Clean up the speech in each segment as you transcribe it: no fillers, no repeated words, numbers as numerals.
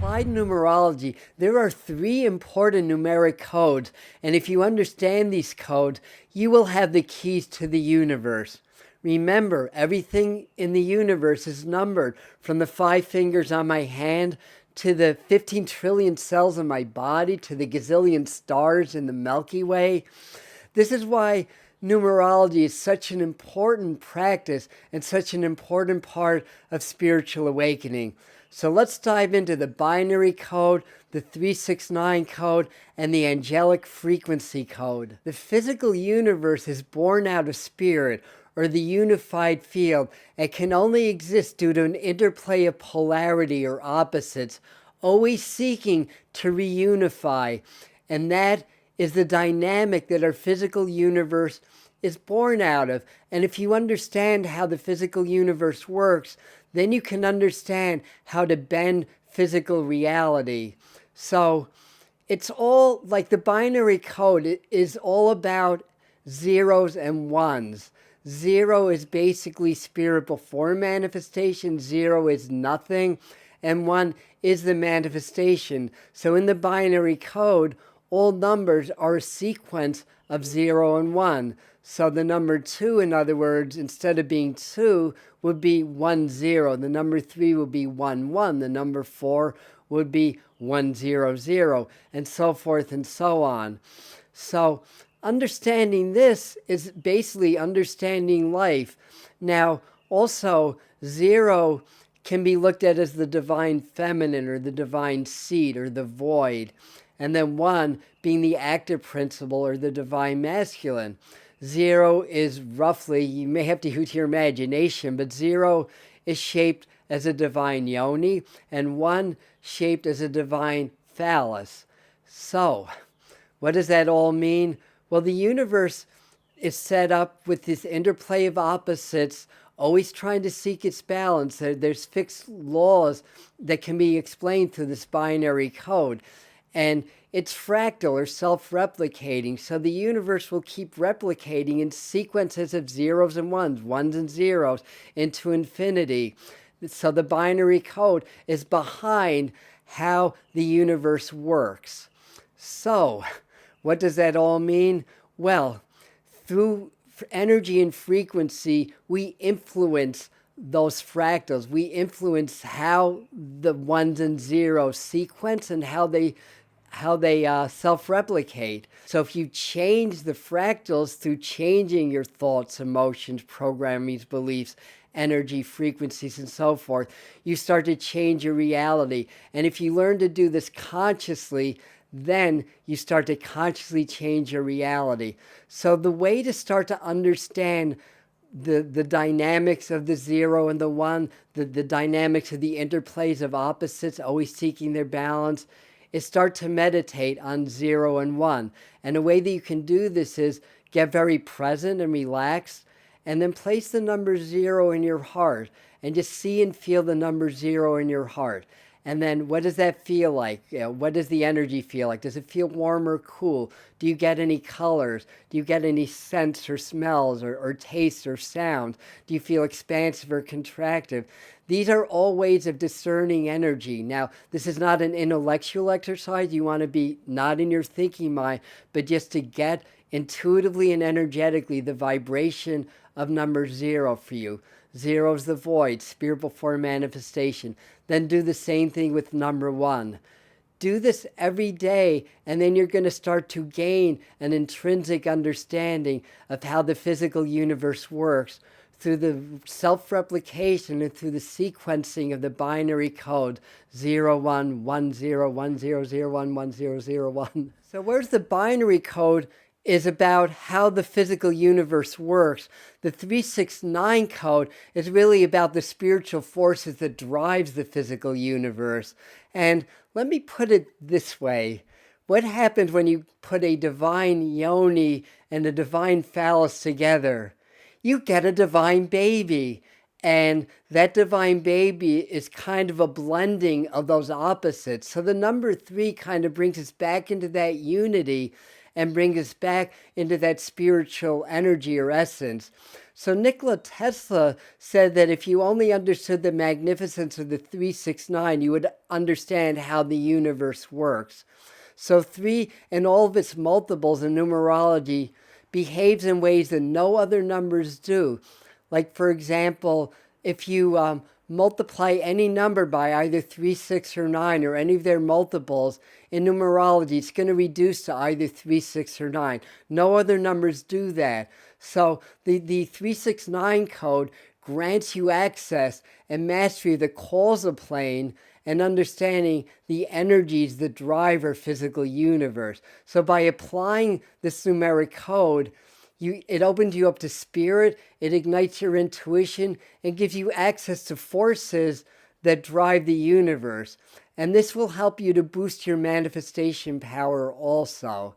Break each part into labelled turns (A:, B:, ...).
A: applied numerology, there are 3 important numeric codes, and if you understand these codes, you will have the keys to the universe. Remember, everything in the universe is numbered, from the 5 fingers on my hand to the 15 trillion cells in my body to the gazillion stars in the Milky Way. This is why numerology is such an important practice and such an important part of spiritual awakening. So let's dive into the binary code, the 369 code, and the angelic frequency code. The physical universe is born out of spirit, or the unified field, and can only exist due to an interplay of polarity or opposites, always seeking to reunify. And that is the dynamic that our physical universe is born out of. And if you understand how the physical universe works, then you can understand how to bend physical reality. So it's all like the binary code. It is all about zeros and ones. 0 is basically spirit before manifestation. 0 is nothing. And 1 is the manifestation. So in the binary code, all numbers are a sequence of 0 and 1. So the number 2, in other words, instead of being 2, would be 1, 0. The number 3 would be 1, 1. The number 4 would be 1, 0, 0, and so forth and so on. So understanding this is basically understanding life. Now, also, 0 can be looked at as the divine feminine or the divine seed or the void. And then 1 being the active principle or the divine masculine. 0 is roughly, you may have to use your imagination, but 0 is shaped as a divine yoni and 1 shaped as a divine phallus. So, what does that all mean? Well, the universe is set up with this interplay of opposites, always trying to seek its balance. There's fixed laws that can be explained through this binary code. And it's fractal or self-replicating, so the universe will keep replicating in sequences of zeros and ones and zeros, into infinity. So the binary code is behind how the universe works. So, what does that all mean? Well, through energy and frequency, we influence those fractals. We influence how the ones and zeros sequence and how they self-replicate. So if you change the fractals through changing your thoughts, emotions, programmings, beliefs, energy, frequencies, and so forth, you start to change your reality. And if you learn to do this consciously, then you start to consciously change your reality. So the way to start to understand the dynamics of the 0 and the 1, the dynamics of the interplays of opposites, always seeking their balance, is start to meditate on 0 and 1. And a way that you can do this is get very present and relaxed, and then place the number 0 in your heart, and just see and feel the number 0 in your heart. And then what does that feel like? What does the energy feel like? Does it feel warm or cool? Do you get any colors? Do you get any scents or smells or tastes or sounds? Do you feel expansive or contractive? These are all ways of discerning energy. Now, this is not an intellectual exercise. You want to be not in your thinking mind, but just to get intuitively and energetically the vibration of number 0 for you. 0 is the void, spirit before manifestation. Then do the same thing with number 1. Do this every day, and then you're going to start to gain an intrinsic understanding of how the physical universe works through the self-replication and through the sequencing of the binary code 0, 1, 1, 0, 1, 0, 0, 1, 1, 0, 0, 1. So where's the binary code is about how the physical universe works. The 369 code is really about the spiritual forces that drives the physical universe. And let me put it this way. What happens when you put a divine yoni and a divine phallus together? You get a divine baby. And that divine baby is kind of a blending of those opposites. So the number 3 kind of brings us back into that unity. and bring us back into that spiritual energy or essence. So Nikola Tesla said that if you only understood the magnificence of the 369, you would understand how the universe works. So 3 and all of its multiples in numerology behaves in ways that no other numbers do. Like, for example, if you multiply any number by either 3, 6, or 9, or any of their multiples, in numerology, it's going to reduce to either 3, 6, or 9. No other numbers do that. So the 369 code grants you access and mastery of the causal plane and understanding the energies that drive our physical universe. So by applying this numeric code, it opens you up to spirit, it ignites your intuition, and gives you access to forces that drive the universe. And this will help you to boost your manifestation power also.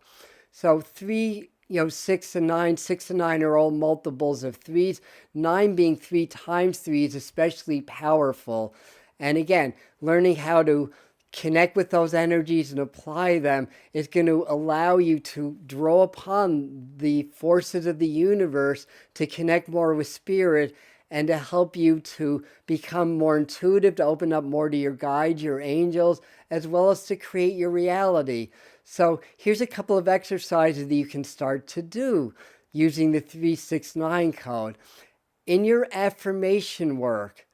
A: So 3, 6 and 9. 6 and 9 are all multiples of 3s. 9 being 3 times 3 is especially powerful. And again, learning how to connect with those energies and apply them is going to allow you to draw upon the forces of the universe to connect more with spirit and to help you to become more intuitive, to open up more to your guides, your angels, as well as to create your reality. So here's a couple of exercises that you can start to do using the 369 code. In your affirmation work,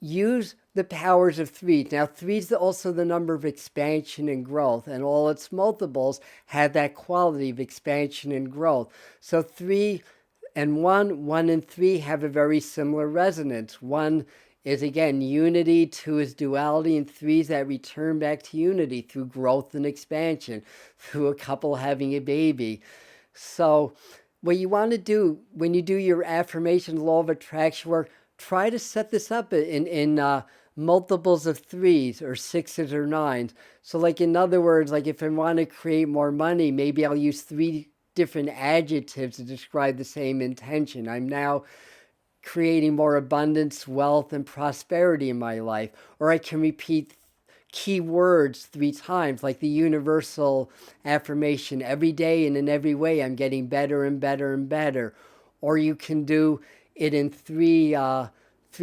A: use the powers of 3. Now, 3 is also the number of expansion and growth, and all its multiples have that quality of expansion and growth. So 3 and 1, 1 and 3 have a very similar resonance. 1 is, again, unity, 2 is duality, and 3 is that return back to unity through growth and expansion, through a couple having a baby. So what you want to do when you do your affirmation law of attraction work, try to set this up in multiples of 3s or 6s or 9s. So like, in other words, like if I want to create more money, maybe I'll use 3 different adjectives to describe the same intention. I'm now creating more abundance, wealth, and prosperity in my life. Or I can repeat key words 3 times, like the universal affirmation, every day and in every way I'm getting better and better and better. Or you can do it in 3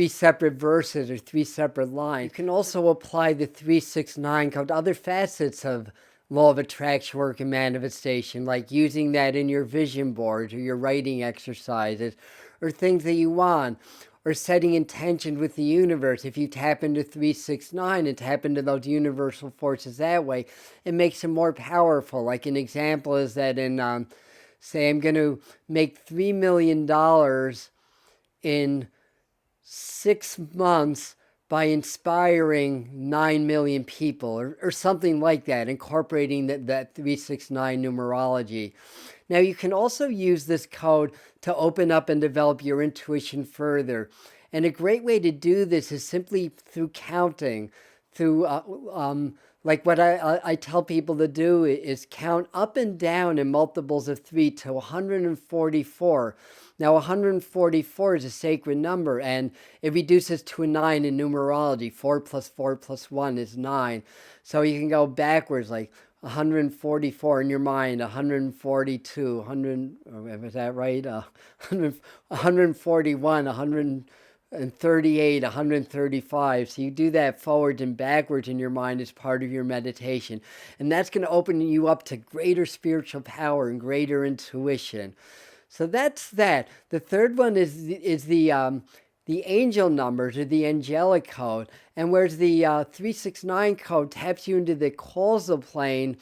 A: separate verses or 3 separate lines. You can also apply the 369 code to other facets of law of attraction work and manifestation, like using that in your vision boards or your writing exercises or things that you want, or setting intention with the universe. If you tap into 369 and tap into those universal forces that way, it makes them more powerful. Like an example is that in, say, I'm going to make $3 million in 6 months by inspiring 9 million people, or something like that, incorporating that 369 numerology. Now, you can also use this code to open up and develop your intuition further. And a great way to do this is simply through counting, through like what I tell people to do is count up and down in multiples of 3 to 144. Now, 144 is a sacred number, and it reduces to a 9 in numerology. 4 plus 4 plus 1 is 9. So you can go backwards, like 144 in your mind, 142, 100, was that right? 141, 138, 135. So you do that forwards and backwards in your mind as part of your meditation. And that's going to open you up to greater spiritual power and greater intuition. So that's that. The third one is the angel numbers, or the angelic code. And whereas the 369 code taps you into the causal plane,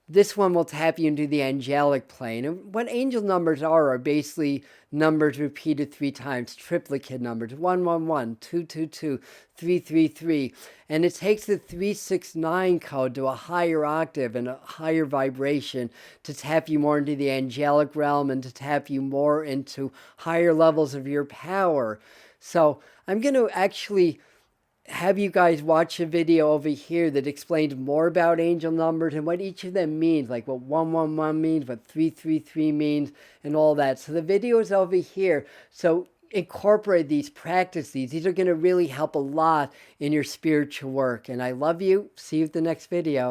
A: this one will tap you into the angelic plane. And what angel numbers are basically numbers repeated 3 times, triplicate numbers, 111, 222, 333. And it takes the 369 code to a higher octave and a higher vibration to tap you more into the angelic realm and to tap you more into higher levels of your power. So I'm going to actually have you guys watch a video over here that explains more about angel numbers and what each of them means, like what 111 means, what 333 means, and all that. So the video is over here. So incorporate these, practice these. These are going to really help a lot in your spiritual work. And I love you. See you at the next video.